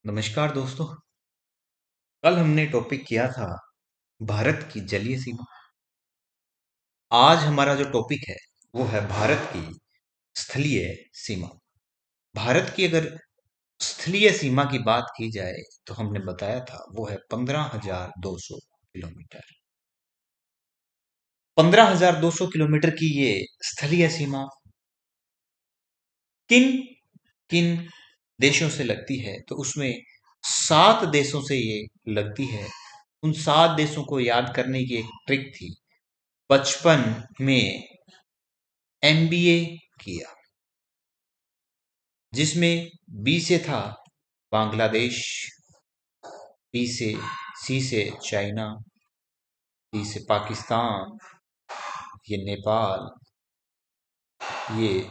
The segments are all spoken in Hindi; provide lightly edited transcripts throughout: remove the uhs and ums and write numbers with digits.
नमस्कार दोस्तों। कल हमने टॉपिक किया था भारत की जलीय सीमा। आज हमारा जो टॉपिक है वो है भारत की स्थलीय सीमा। भारत की अगर स्थलीय सीमा की बात की जाए तो हमने बताया था वो है 15,200 किलोमीटर। 15,200 किलोमीटर की ये स्थलीय सीमा किन किन देशों से लगती है, तो उसमें 7 देशों से ये लगती है। उन 7 देशों को याद करने की एक ट्रिक थी। बचपन में एमबीए किया, जिसमें बी से था बांग्लादेश, बी से सी से चाइना, डी से पाकिस्तान, ये नेपाल, ये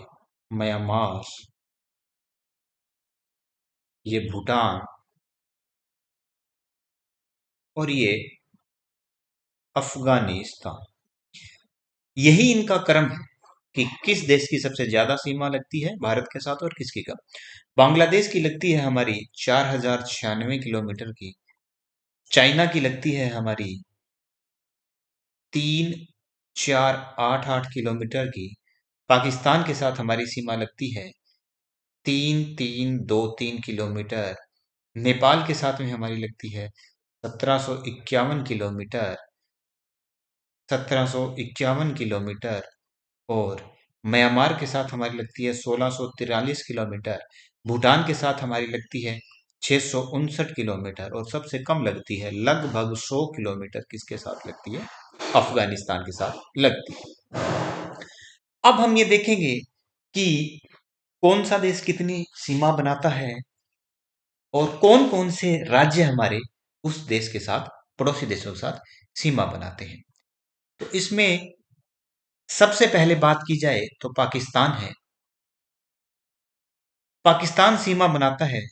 म्यांमार, ये भूटान और ये अफगानिस्तान। यही इनका क्रम है कि किस देश की सबसे ज्यादा सीमा लगती है भारत के साथ और किसकी कम। बांग्लादेश की लगती है हमारी 4,096 किलोमीटर की। चाइना की लगती है हमारी 3,488 किलोमीटर की। पाकिस्तान के साथ हमारी सीमा लगती है 3,323 किलोमीटर। नेपाल के साथ में हमारी लगती है 1751 किलोमीटर। 1751 किलोमीटर। और म्यांमार के साथ हमारी लगती है 1643 किलोमीटर। भूटान के साथ हमारी लगती है 659 किलोमीटर। और सबसे कम लगती है लगभग 100 किलोमीटर किसके साथ लगती है? अफगानिस्तान के साथ लगती है। अब हम ये देखेंगे कि कौन सा देश कितनी सीमा बनाता है और कौन कौन से राज्य हमारे उस देश के साथ, पड़ोसी देशों के साथ सीमा बनाते हैं। तो इसमें सबसे पहले बात की जाए तो पाकिस्तान है। पाकिस्तान सीमा बनाता है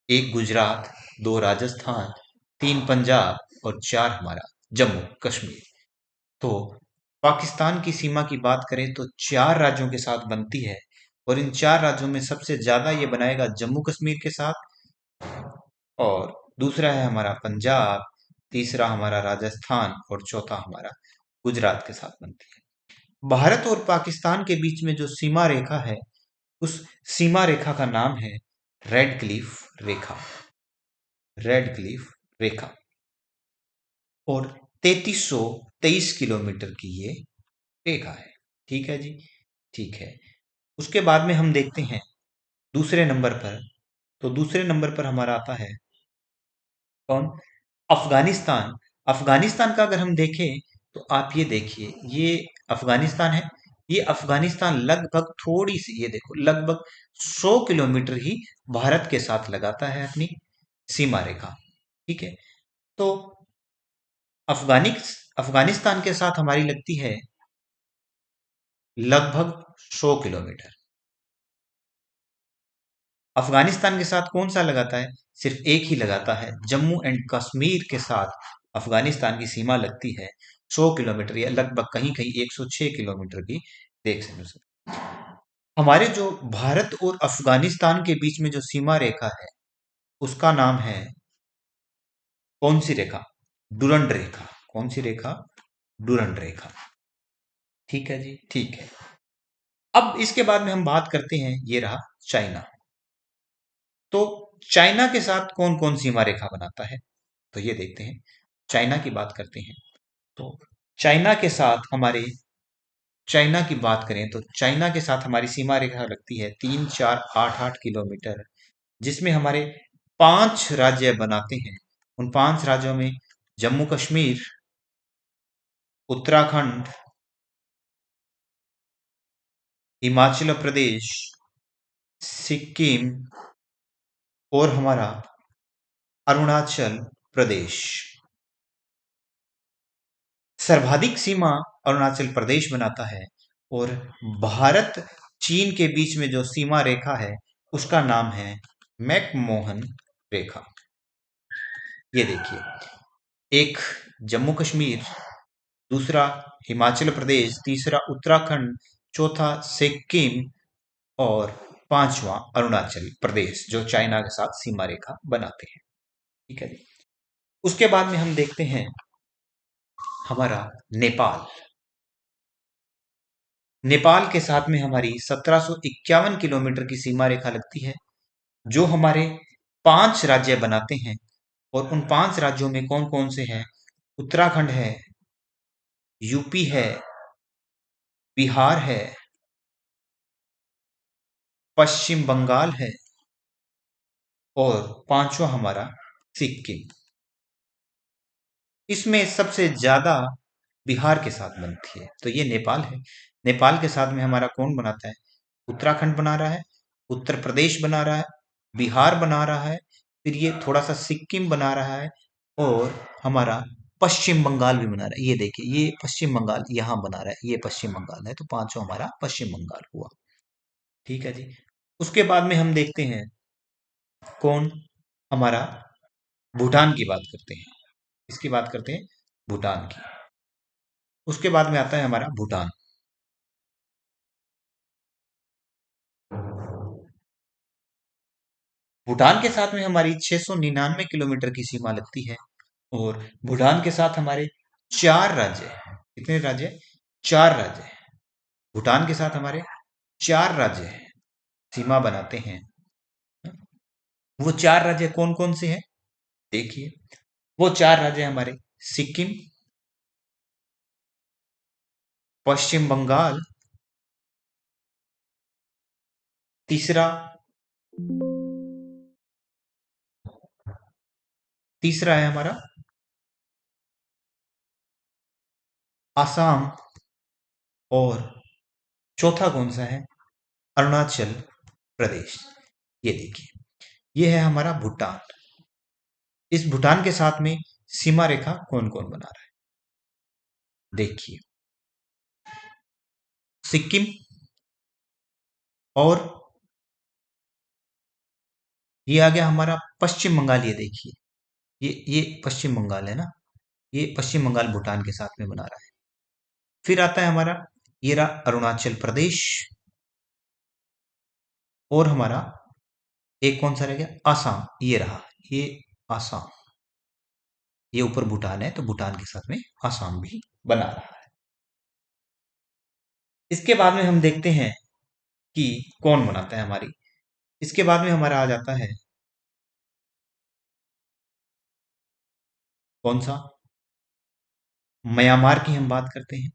1 गुजरात, 2 राजस्थान, 3 पंजाब और 4 हमारा जम्मू कश्मीर। तो पाकिस्तान की सीमा की बात करें तो 4 राज्यों के साथ बनती है। और इन 4 राज्यों में सबसे ज्यादा ये बनाएगा जम्मू कश्मीर के साथ, और दूसरा है हमारा पंजाब, तीसरा हमारा राजस्थान और चौथा हमारा गुजरात के साथ बनती है। भारत और पाकिस्तान के बीच में जो सीमा रेखा है, उस सीमा रेखा का नाम है रेड क्लिफ रेखा। रेड क्लिफ रेखा। और 3323 किलोमीटर की ये रेखा है। ठीक है जी, ठीक है। उसके बाद में हम देखते हैं दूसरे नंबर पर। तो दूसरे नंबर पर हमारा आता है कौन? अफगानिस्तान। अफगानिस्तान का अगर हम देखें तो आप ये देखिए, ये अफगानिस्तान है। ये अफगानिस्तान लगभग थोड़ी सी, ये देखो, लगभग 100 किलोमीटर ही भारत के साथ लगाता है अपनी सीमा रेखा। ठीक है। तो अफगानिस्तान के साथ हमारी लगती है लगभग 100 किलोमीटर। अफगानिस्तान के साथ कौन सा लगाता है? सिर्फ एक ही लगाता है, जम्मू एंड कश्मीर के साथ अफगानिस्तान की सीमा लगती है 100 किलोमीटर, या लगभग कहीं कहीं 106 किलोमीटर की। देख सकते, हमारे जो भारत और अफगानिस्तान के बीच में जो सीमा रेखा है उसका नाम है कौन सी रेखा? डुरंड रेखा। कौन सी रेखा? डुरंड रेखा। ठीक है जी, ठीक है। अब इसके बाद में हम बात करते हैं, ये रहा चाइना। तो चाइना के साथ कौन कौन सीमा रेखा बनाता है, तो ये देखते हैं। चाइना की बात करते हैं तो चाइना के साथ हमारे, चाइना की बात करें तो चाइना के साथ हमारी सीमा रेखा लगती है 3,488 किलोमीटर, जिसमें हमारे 5 राज्य बनाते हैं। उन 5 राज्यों में जम्मू कश्मीर, उत्तराखंड, हिमाचल प्रदेश, सिक्किम और हमारा अरुणाचल प्रदेश। सर्वाधिक सीमा अरुणाचल प्रदेश बनाता है। और भारत चीन के बीच में जो सीमा रेखा है उसका नाम है मैकमोहन रेखा। ये देखिए, एक जम्मू कश्मीर, दूसरा हिमाचल प्रदेश, तीसरा उत्तराखंड, चौथा सिक्किम और पांचवा अरुणाचल प्रदेश, जो चाइना के साथ सीमा रेखा बनाते हैं। ठीक है जी। उसके बाद में हम देखते हैं हमारा नेपाल। नेपाल के साथ में हमारी 1751 किलोमीटर की सीमा रेखा लगती है, जो हमारे 5 राज्य बनाते हैं। और उन 5 राज्यों में कौन कौन से हैं? उत्तराखंड है, यूपी है, बिहार है, पश्चिम बंगाल है, और पांचवा हमारा सिक्किम। इसमें सबसे ज्यादा बिहार के साथ बनती है, तो ये नेपाल है। नेपाल के साथ में हमारा कौन बनाता है? उत्तराखंड बना रहा है, उत्तर प्रदेश बना रहा है, बिहार बना रहा है, फिर ये थोड़ा सा सिक्किम बना रहा है, और हमारा पश्चिम बंगाल भी बना रहा है। ये देखिए, ये पश्चिम बंगाल यहाँ बना रहा है, ये पश्चिम बंगाल है, तो पांचों हमारा पश्चिम बंगाल हुआ। ठीक है जी। उसके बाद में हम देखते हैं कौन? हमारा भूटान की बात करते हैं। इसकी बात करते हैं भूटान की। उसके बाद में आता है हमारा भूटान। भूटान के साथ में हमारी 699 किलोमीटर की सीमा लगती है। और भूटान के साथ हमारे 4 राज्य हैं। कितने राज्य हैं? 4 राज्य हैं। भूटान के साथ हमारे 4 राज्य हैं, सीमा बनाते हैं। वो 4 राज्य कौन कौन से हैं? देखिए, वो 4 राज्य हमारे सिक्किम, पश्चिम बंगाल, तीसरा तीसरा है हमारा आसाम, और चौथा कौन सा है? अरुणाचल प्रदेश। ये देखिए, ये है हमारा भूटान। इस भूटान के साथ में सीमा रेखा कौन कौन बना रहा है? देखिए, सिक्किम, और ये आ गया हमारा पश्चिम बंगाल। ये देखिए, ये पश्चिम बंगाल है ना, ये पश्चिम बंगाल भूटान के साथ में बना रहा है। फिर आता है हमारा, ये रहा अरुणाचल प्रदेश, और हमारा एक कौन सा रह गया? आसाम। ये रहा, ये आसाम। ये ऊपर भूटान है, तो भूटान के साथ में आसाम भी बना रहा है। इसके बाद में हम देखते हैं कि कौन बनाता है हमारी। इसके बाद में हमारा आ जाता है कौन सा? म्यांमार की हम बात करते हैं।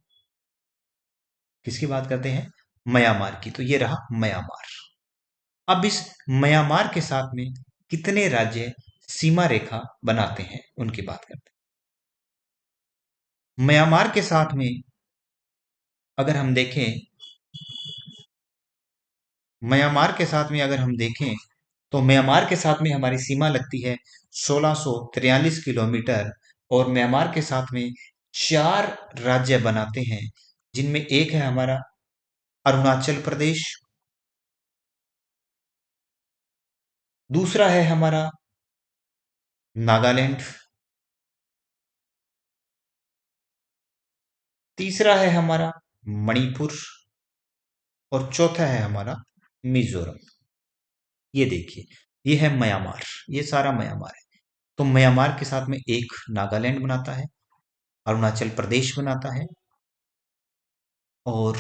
किसकी बात करते हैं? म्यांमार की। तो ये रहा म्यांमार। अब इस म्यांमार के साथ में कितने राज्य सीमा रेखा बनाते हैं, उनकी बात करते हैं। म्यांमार के साथ में अगर हम देखें, म्यांमार के साथ में अगर हम देखें, तो म्यांमार के साथ में हमारी सीमा लगती है 1643 किलोमीटर। और म्यांमार के साथ में 4 राज्य बनाते हैं, जिनमें एक है हमारा अरुणाचल प्रदेश, दूसरा है हमारा नागालैंड, तीसरा है हमारा मणिपुर, और चौथा है हमारा मिजोरम। ये देखिए, ये है म्यांमार, ये सारा म्यांमार है। तो म्यांमार के साथ में एक नागालैंड बनाता है, अरुणाचल प्रदेश बनाता है, और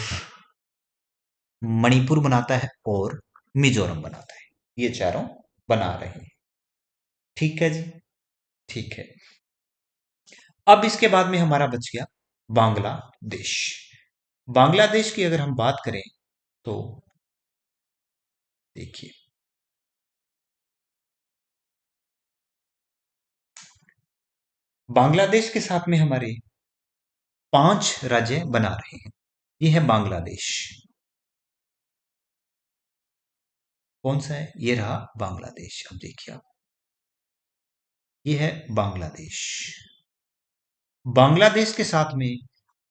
मणिपुर बनाता है, और मिजोरम बनाता है। ये चारों बना रहे हैं। ठीक है जी। ठीक है। अब इसके बाद में हमारा बच गया बांग्लादेश। बांग्लादेश की अगर हम बात करें, तो देखिए, बांग्लादेश के साथ में हमारे 5 राज्य बना रहे हैं। ये है बांग्लादेश। कौन सा है? ये रहा बांग्लादेश। अब देखिए आप, ये है बांग्लादेश। बांग्लादेश के साथ में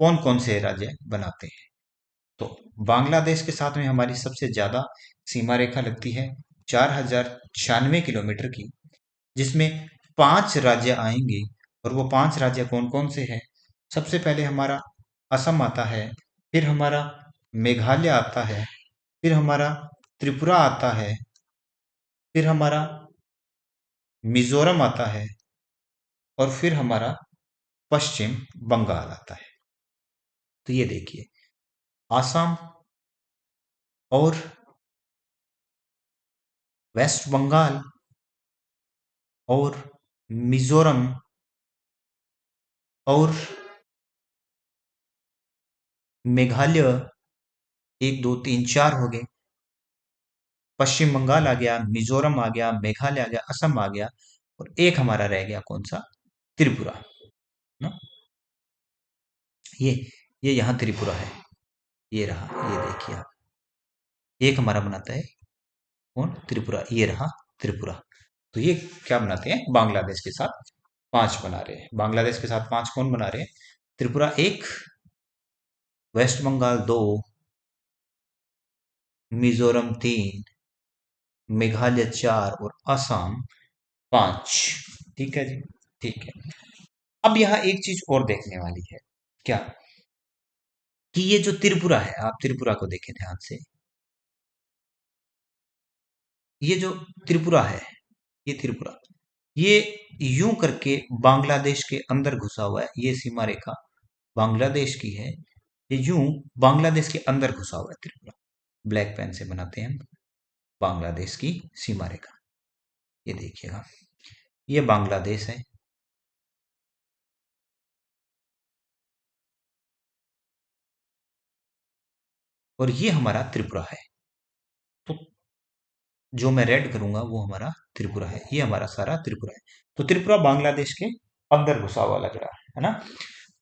कौन कौन से राज्य बनाते हैं? तो बांग्लादेश के साथ में हमारी सबसे ज्यादा सीमा रेखा लगती है 4096 किलोमीटर की, जिसमें 5 राज्य आएंगे। और वो 5 राज्य कौन कौन से हैं? सबसे पहले हमारा असम आता है, फिर हमारा मेघालय आता है, फिर हमारा त्रिपुरा आता है, फिर हमारा मिजोरम आता है, और फिर हमारा पश्चिम बंगाल आता है। तो ये देखिए, आसाम और वेस्ट बंगाल और मिजोरम और मेघालय, एक दो तीन चार हो गए। पश्चिम बंगाल आ गया, मिजोरम आ गया, मेघालय आ गया, असम आ गया, और एक हमारा रह गया कौन सा, त्रिपुरा ना। ये ये यहाँ त्रिपुरा है, ये रहा, ये देखिए आप, एक हमारा बनाता है कौन, त्रिपुरा, ये रहा त्रिपुरा। तो ये क्या बनाते हैं, बांग्लादेश के साथ पांच बना रहे हैं। बांग्लादेश के साथ पांच कौन बना रहे हैं, त्रिपुरा एक, वेस्ट बंगाल दो, मिजोरम तीन, मेघालय चार, और असम पांच। ठीक है जी, ठीक है। अब यहाँ एक चीज और देखने वाली है, क्या, कि ये जो त्रिपुरा है, आप त्रिपुरा को देखें ध्यान से, ये जो त्रिपुरा है, ये त्रिपुरा, ये यूं करके बांग्लादेश के अंदर घुसा हुआ है। ये सीमा रेखा बांग्लादेश की है, ये यूं बांग्लादेश के अंदर घुसा हुआ है त्रिपुरा। ब्लैक पेन से बनाते हैं हम बांग्लादेश की सीमा रेखा। ये देखिएगा, ये बांग्लादेश है, और ये हमारा त्रिपुरा है। तो जो मैं रेड करूंगा वो हमारा त्रिपुरा है, ये हमारा सारा त्रिपुरा है। तो त्रिपुरा बांग्लादेश के अंदर घुसा हुआ लग रहा है ना।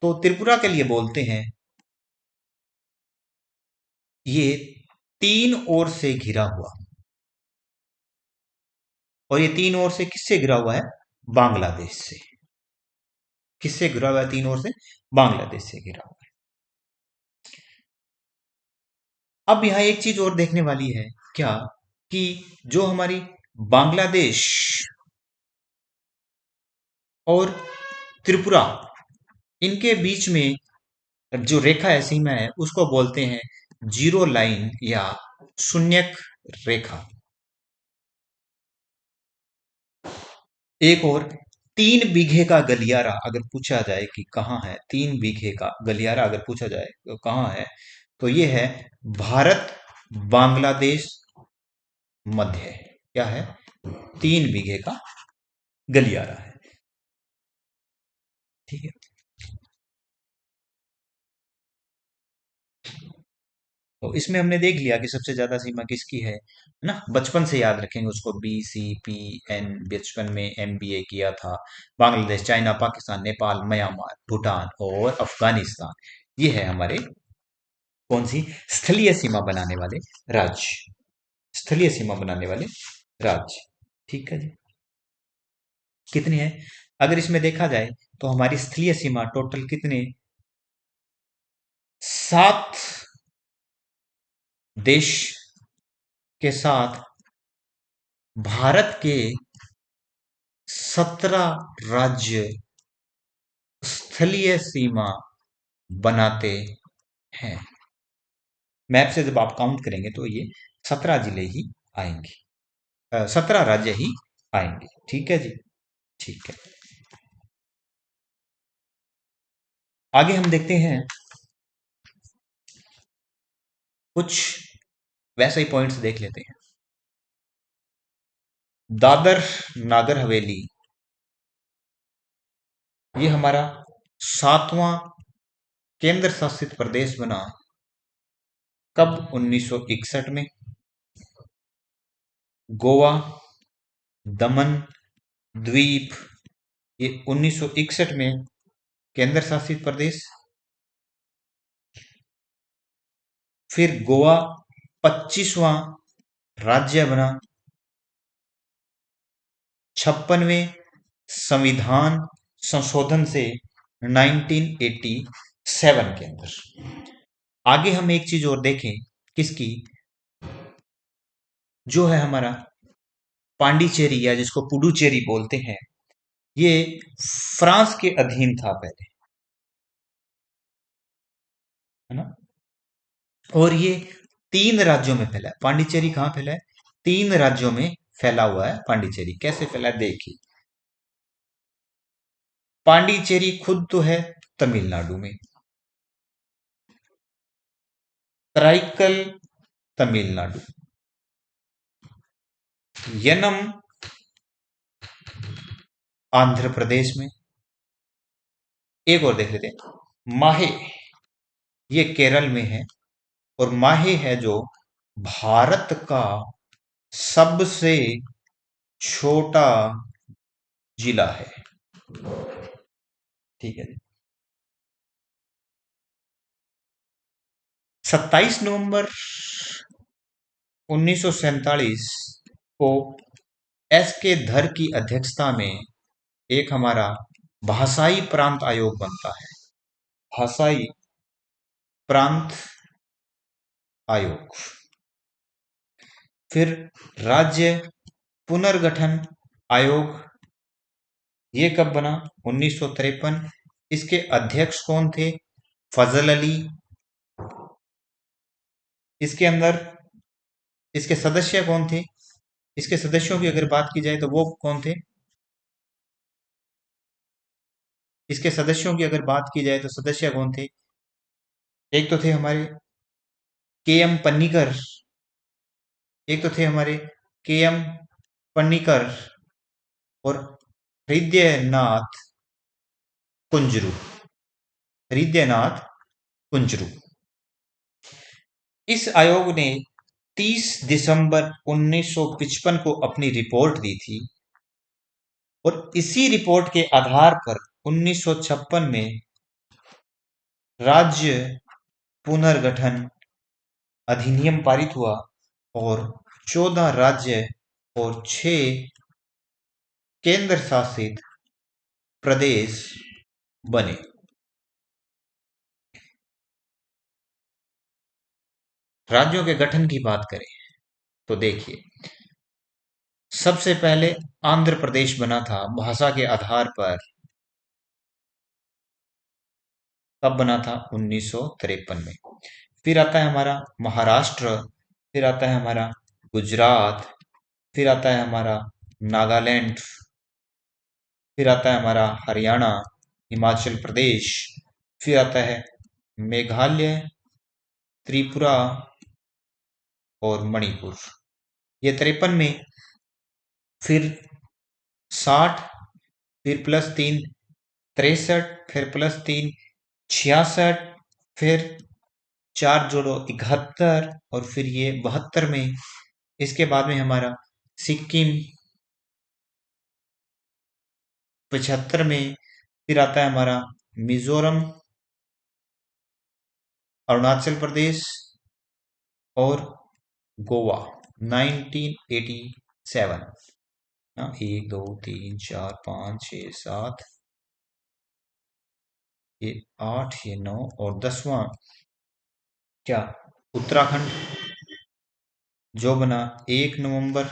तो त्रिपुरा के लिए बोलते हैं, ये तीन ओर से घिरा हुआ, और ये तीन ओर से किससे घिरा हुआ है, बांग्लादेश से। किससे घिरा हुआ है तीन ओर से, बांग्लादेश से घिरा हुआ है। अब यहां एक चीज और देखने वाली है, क्या, कि जो हमारी बांग्लादेश और त्रिपुरा, इनके बीच में जो रेखा है, सीमा है, उसको बोलते हैं जीरो लाइन या शून्यक रेखा। एक और, 3 बीघे का गलियारा अगर पूछा जाए कि कहाँ है, 3 बीघे का गलियारा अगर पूछा जाए तो कहाँ है, तो ये है भारत बांग्लादेश मध्य है। क्या है, 3 बीघे का गलियारा है। ठीक है। तो इसमें हमने देख लिया कि सबसे ज्यादा सीमा किसकी है ना। बचपन से याद रखेंगे उसको, BCPN, बचपन में MBA किया था। बांग्लादेश, चाइना, पाकिस्तान, नेपाल, म्यांमार, भूटान और अफगानिस्तान, ये है हमारे कौन सी, स्थलीय सीमा बनाने वाले राज्य, स्थलीय सीमा बनाने वाले राज्य। ठीक है जी, कितने हैं, अगर इसमें देखा जाए तो हमारी स्थलीय सीमा टोटल कितने, 7 देश के साथ भारत के 17 राज्य स्थलीय सीमा बनाते हैं। मैप से जब आप काउंट करेंगे तो ये 17 जिले ही आएंगे, 17 राज्य ही आएंगे। ठीक है जी, ठीक है। आगे हम देखते हैं कुछ वैसे ही पॉइंट्स देख लेते हैं। दादर नागर हवेली, ये हमारा 7वां केंद्र शासित प्रदेश बना कब, 1961 में। गोवा, दमन, द्वीप, ये 1961 में केंद्र शासित प्रदेश। फिर गोवा 25वां राज्य बना 56वें संविधान संशोधन से 1987 के अंदर। आगे हम एक चीज और देखें, किसकी, जो है हमारा पांडिचेरी, या जिसको पुडुचेरी बोलते हैं, ये फ्रांस के अधीन था पहले, है ना। और ये तीन राज्यों में फैला है। पांडिचेरी कहाँ फैला है? तीन राज्यों में फैला हुआ है पांडिचेरी। कैसे फैला है देखिए। पांडिचेरी खुद तो है तमिलनाडु में, कराईकल तमिलनाडु, यनम आंध्र प्रदेश में। एक और देख लेते हैं, माहे, ये केरल में है। और माहे है जो भारत का सबसे छोटा जिला है। ठीक है। 27 नवंबर 1947 को एस के धर की अध्यक्षता में एक हमारा भाषाई प्रांत आयोग बनता है। भाषाई प्रांत आयोग। फिर राज्य पुनर्गठन आयोग, ये कब बना? 1953। इसके अध्यक्ष कौन थे? फजल अली। इसके अंदर इसके सदस्य कौन थे? इसके सदस्यों की अगर बात की जाए तो वो कौन थे? इसके सदस्यों की अगर बात की जाए तो सदस्य कौन थे? एक तो थे हमारे के एम पन्नीकर, एक तो थे हमारे के एम पन्नीकर और हृदयनाथ कुंजरू। हृदयनाथ कुंजरू। इस आयोग ने 30 दिसंबर 1955 को अपनी रिपोर्ट दी थी और इसी रिपोर्ट के आधार पर 1956 में राज्य पुनर्गठन अधिनियम पारित हुआ और 14 राज्य और 6 केंद्र शासित प्रदेश बने। राज्यों के गठन की बात करें तो देखिए, सबसे पहले आंध्र प्रदेश बना था भाषा के आधार पर। कब बना था? 1953 में। फिर आता है हमारा महाराष्ट्र, फिर आता है हमारा गुजरात, फिर आता है हमारा नागालैंड, फिर आता है हमारा हरियाणा, हिमाचल प्रदेश, फिर आता है मेघालय, त्रिपुरा और मणिपुर। ये 53 में। फिर 60, फिर +3 63, फिर +3 66, फिर 4 जोड़ो 71 और फिर ये 72 में। इसके बाद में हमारा सिक्किम 75 में। फिर आता है हमारा मिजोरम, अरुणाचल प्रदेश और गोवा 1987। हाँ, 1 2 3 4 5 6 7, ये 8, ये 9 और 10वां क्या? उत्तराखंड, जो बना 1 नवंबर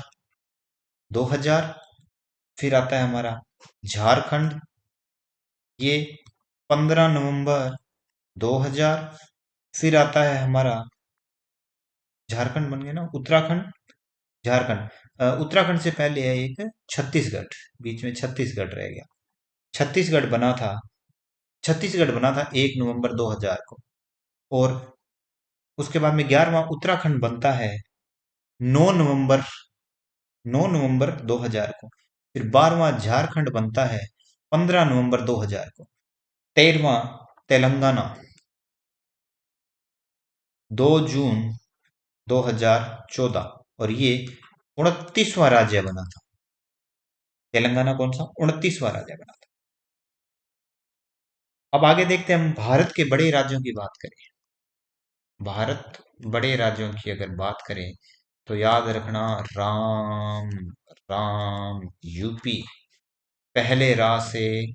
2000। फिर आता है हमारा झारखंड, ये 15 नवंबर 2000। फिर आता है हमारा झारखंड बन गया ना, उत्तराखंड, झारखंड। उत्तराखंड से पहले है एक छत्तीसगढ़, बीच में छत्तीसगढ़ रह गया। छत्तीसगढ़ बना था, छत्तीसगढ़ बना था 1 नवंबर 2000 को। और उसके बाद में 11वां उत्तराखंड बनता है 9 नवंबर 9 नवंबर 2000 को। फिर 12वां झारखंड बनता है 15 नवंबर 2000 को। 13वां तेलंगाना 2 जून 2014। और ये 29वां राज्य बना था। तेलंगाना कौन सा? 29वां राज्य बना था। अब आगे देखते हैं हम भारत के बड़े राज्यों की बात करें। भारत बड़े राज्यों की अगर बात करें तो याद रखना, राम, राम, यूपी, पहले रा से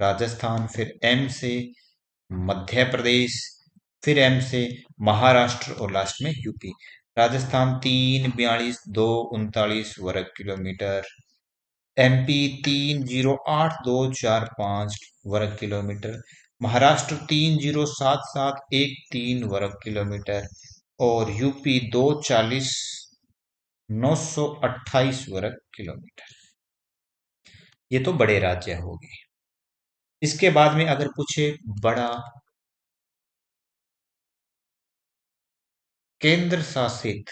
राजस्थान, फिर एम से मध्य प्रदेश, फिर एम से महाराष्ट्र और लास्ट में यूपी। राजस्थान 342,239 वर्ग किलोमीटर, एमपी 308,245 वर्ग किलोमीटर, महाराष्ट्र 307,713 वर्ग किलोमीटर, और यूपी 240,928 वर्ग किलोमीटर। ये तो बड़े राज्य हो गए। इसके बाद में अगर पूछे बड़ा केंद्र शासित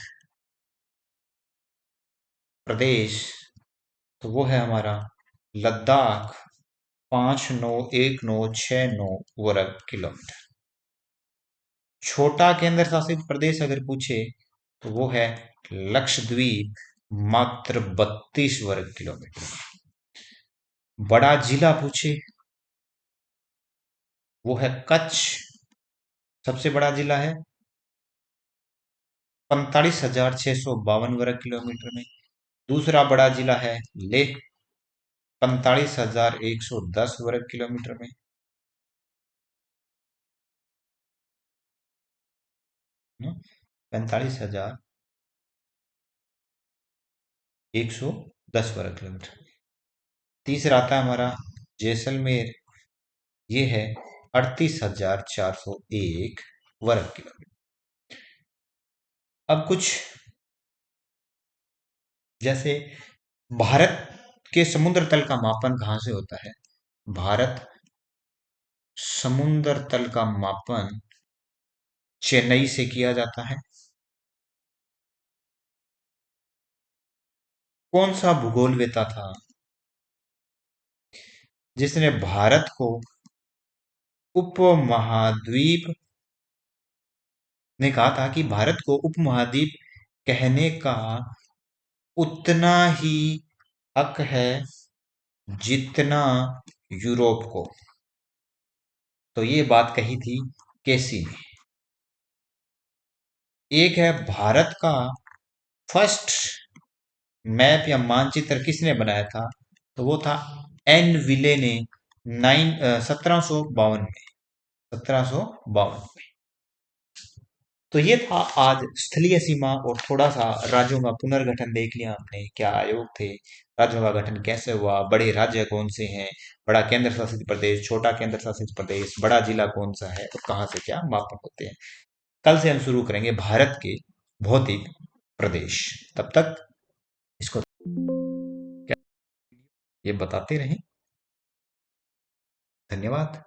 प्रदेश, तो वो है हमारा लद्दाख, 591,969 वर्ग किलोमीटर। छोटा केंद्र शासित प्रदेश अगर पूछे तो वो है लक्षद्वीप, मात्र 32 वर्ग किलोमीटर। बड़ा जिला पूछे वो है कच्छ, सबसे बड़ा जिला है 45,652 वर्ग किलोमीटर में। दूसरा बड़ा जिला है लेह, 45,110 वर्ग किलोमीटर में। 45,110 वर्ग किलोमीटर। तीसरा आता है हमारा जैसलमेर, ये है 38,401 वर्ग किलोमीटर। अब कुछ जैसे भारत के समुद्र तल का मापन कहाँ से होता है? भारत समुद्र तल का मापन चेन्नई से किया जाता है। कौन सा भूगोलवेता था जिसने भारत को उपमहाद्वीप ने कहा था कि भारत को उपमहाद्वीप कहने का उतना ही हक है जितना यूरोप को? तो ये बात कही थी केसी ने। एक है भारत का फर्स्ट मैप या मानचित्र किसने बनाया था? तो वो था एन विले ने 1752 में। तो ये था आज स्थलीय सीमा और थोड़ा सा राज्यों का पुनर्गठन देख लिया हमने, क्या आयोग थे, राज्यों का गठन कैसे हुआ, बड़े राज्य कौन से हैं, बड़ा केंद्र शासित प्रदेश, छोटा केंद्र शासित प्रदेश, बड़ा जिला कौन सा है और कहाँ से क्या मापन होते हैं। कल से हम शुरू करेंगे भारत के भौतिक प्रदेश। तब तक इसको क्या ये बताते रहें। धन्यवाद।